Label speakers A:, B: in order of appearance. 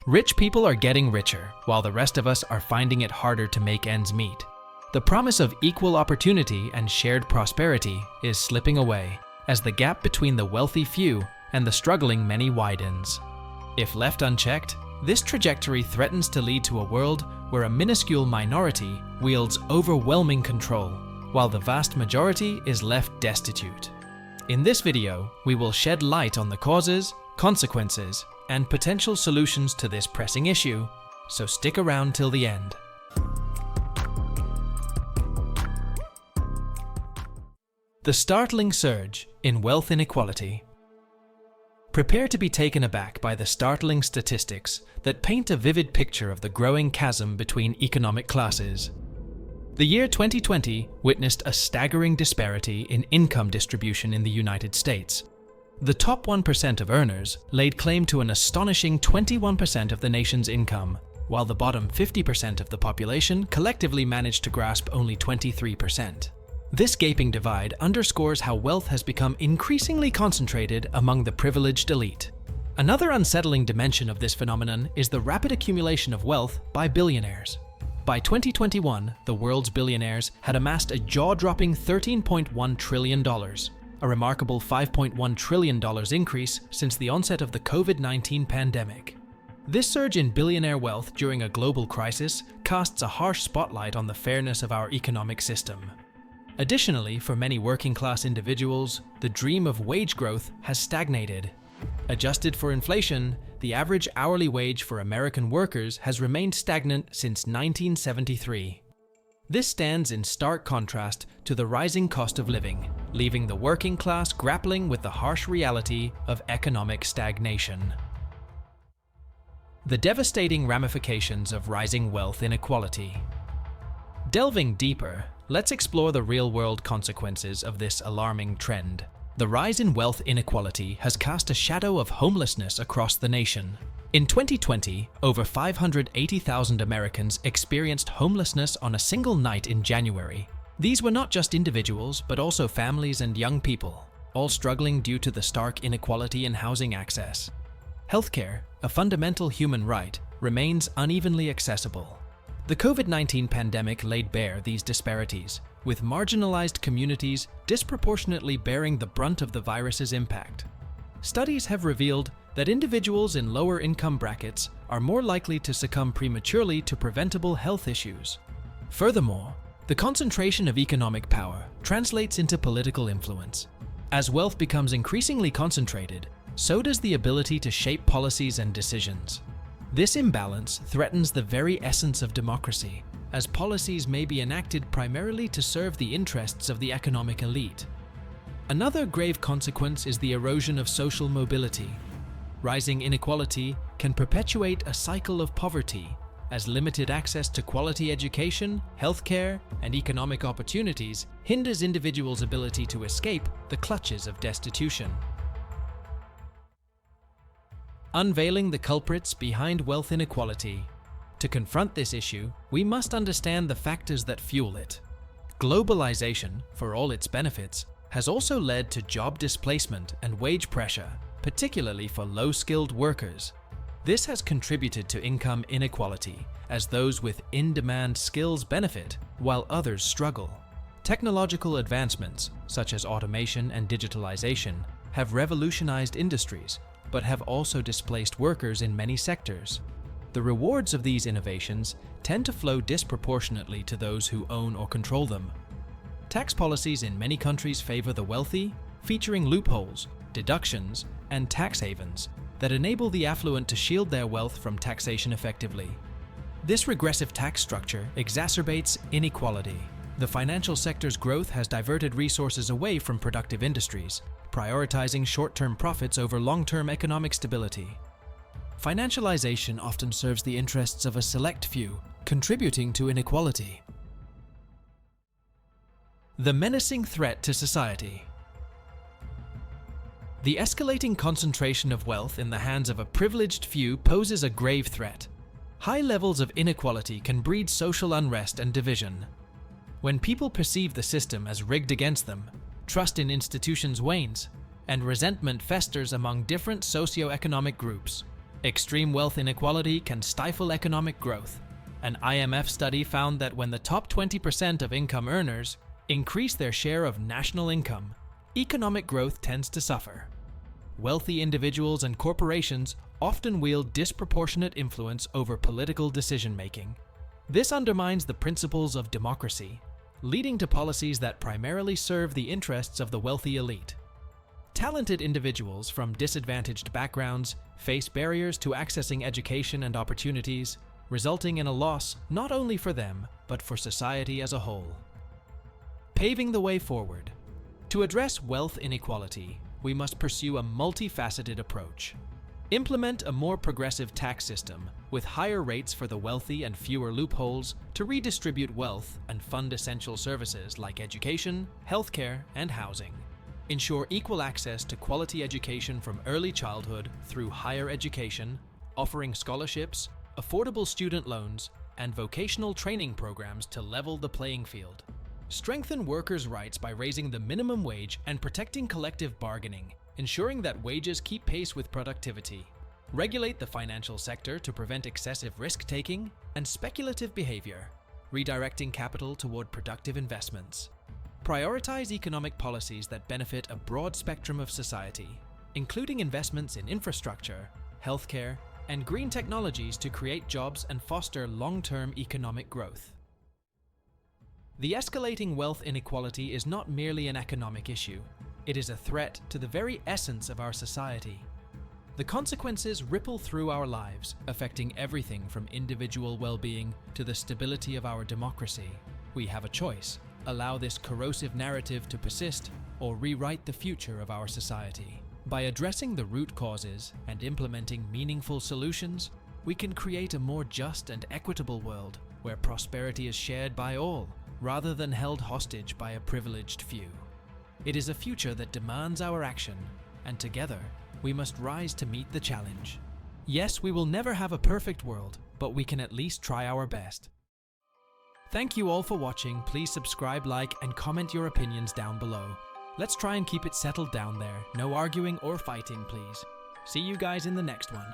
A: Rich people are getting richer, while the rest of us are finding it harder to make ends meet. The promise of equal opportunity and shared prosperity is slipping away, as the gap between the wealthy few and the struggling many widens. If left unchecked, this trajectory threatens to lead to a world where a minuscule minority wields overwhelming control, while the vast majority is left destitute. In this video, we will shed light on the causes, consequences, and potential solutions to this pressing issue, so stick around till the end. The startling surge in wealth inequality. Prepare to be taken aback by the startling statistics that paint a vivid picture of the growing chasm between economic classes. The year 2020 witnessed a staggering disparity in income distribution in the United States. The top 1% of earners laid claim to an astonishing 21% of the nation's income, while the bottom 50% of the population collectively managed to grasp only 23%. This gaping divide underscores how wealth has become increasingly concentrated among the privileged elite. Another unsettling dimension of this phenomenon is the rapid accumulation of wealth by billionaires. By 2021, the world's billionaires had amassed a jaw-dropping $13.1 trillion, a remarkable $5.1 trillion increase since the onset of the COVID-19 pandemic. This surge in billionaire wealth during a global crisis casts a harsh spotlight on the fairness of our economic system. Additionally, for many working-class individuals, the dream of wage growth has stagnated. Adjusted for inflation, the average hourly wage for American workers has remained stagnant since 1973. This stands in stark contrast to the rising cost of living, leaving the working class grappling with the harsh reality of economic stagnation. The devastating ramifications of rising wealth inequality. Delving deeper, let's explore the real-world consequences of this alarming trend. The rise in wealth inequality has cast a shadow of homelessness across the nation. In 2020, over 580,000 Americans experienced homelessness on a single night in January. These were not just individuals, but also families and young people, all struggling due to the stark inequality in housing access. Healthcare, a fundamental human right, remains unevenly accessible. The COVID-19 pandemic laid bare these disparities, with marginalized communities disproportionately bearing the brunt of the virus's impact. Studies have revealed that individuals in lower income brackets are more likely to succumb prematurely to preventable health issues. Furthermore, the concentration of economic power translates into political influence. As wealth becomes increasingly concentrated, so does the ability to shape policies and decisions. This imbalance threatens the very essence of democracy, as policies may be enacted primarily to serve the interests of the economic elite. Another grave consequence is the erosion of social mobility. Rising inequality can perpetuate a cycle of poverty, as limited access to quality education, healthcare, and economic opportunities hinders individuals' ability to escape the clutches of destitution. Unveiling the culprits behind wealth inequality. To confront this issue, we must understand the factors that fuel it. Globalization, for all its benefits, has also led to job displacement and wage pressure, particularly for low-skilled workers. This has contributed to income inequality, as those with in-demand skills benefit, while others struggle. Technological advancements, such as automation and digitalization, have revolutionized industries, but have also displaced workers in many sectors. The rewards of these innovations tend to flow disproportionately to those who own or control them. Tax policies in many countries favor the wealthy, featuring loopholes, deductions, and tax havens that enable the affluent to shield their wealth from taxation effectively. This regressive tax structure exacerbates inequality. The financial sector's growth has diverted resources away from productive industries, prioritizing short-term profits over long-term economic stability. Financialization often serves the interests of a select few, contributing to inequality. The menacing threat to society. The escalating concentration of wealth in the hands of a privileged few poses a grave threat. High levels of inequality can breed social unrest and division. When people perceive the system as rigged against them, trust in institutions wanes, and resentment festers among different socioeconomic groups. Extreme wealth inequality can stifle economic growth. An IMF study found that when the top 20% of income earners increase their share of national income, economic growth tends to suffer. Wealthy individuals and corporations often wield disproportionate influence over political decision-making. This undermines the principles of democracy, leading to policies that primarily serve the interests of the wealthy elite. Talented individuals from disadvantaged backgrounds face barriers to accessing education and opportunities, resulting in a loss not only for them, but for society as a whole. Paving the way forward. To address wealth inequality, we must pursue a multifaceted approach. Implement a more progressive tax system with higher rates for the wealthy and fewer loopholes to redistribute wealth and fund essential services like education, healthcare, and housing. Ensure equal access to quality education from early childhood through higher education, offering scholarships, affordable student loans, and vocational training programs to level the playing field. Strengthen workers' rights by raising the minimum wage and protecting collective bargaining, ensuring that wages keep pace with productivity. Regulate the financial sector to prevent excessive risk-taking and speculative behavior, redirecting capital toward productive investments. Prioritize economic policies that benefit a broad spectrum of society, including investments in infrastructure, healthcare, and green technologies to create jobs and foster long-term economic growth. The escalating wealth inequality is not merely an economic issue. It is a threat to the very essence of our society. The consequences ripple through our lives, affecting everything from individual well-being to the stability of our democracy. We have a choice: allow this corrosive narrative to persist, or rewrite the future of our society. By addressing the root causes and implementing meaningful solutions, we can create a more just and equitable world where prosperity is shared by all, rather than held hostage by a privileged few. It is a future that demands our action, and together, we must rise to meet the challenge. Yes, we will never have a perfect world, but we can at least try our best. Thank you all for watching. Please subscribe, like, and comment your opinions down below. Let's try and keep it settled down there. No arguing or fighting, please. See you guys in the next one.